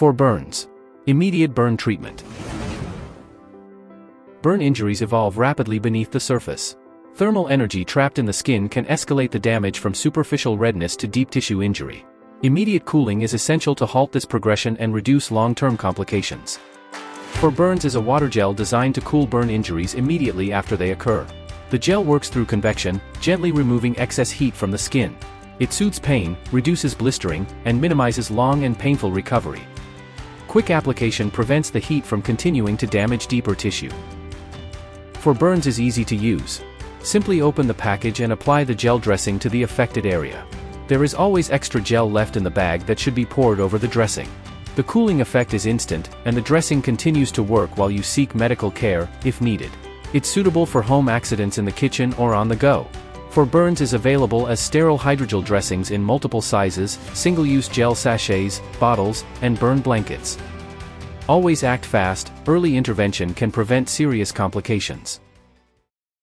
For burns. Immediate burn treatment. Burn injuries evolve rapidly beneath the surface. Thermal energy trapped in the skin can escalate the damage from superficial redness to deep tissue injury. Immediate cooling is essential to halt this progression and reduce long-term complications. For burns is a water gel designed to cool burn injuries immediately after they occur. The gel works through convection, gently removing excess heat from the skin. It soothes pain, reduces blistering, and minimizes long and painful recovery. Quick application prevents the heat from continuing to damage deeper tissue. For burns is easy to use. Simply open the package and apply the gel dressing to the affected area. There is always extra gel left in the bag that should be poured over the dressing. The cooling effect is instant, and the dressing continues to work while you seek medical care, if needed. It's suitable for home accidents in the kitchen or on the go. For burns is available as sterile hydrogel dressings in multiple sizes, single-use gel sachets, bottles, and burn blankets. Always act fast. Early intervention can prevent serious complications.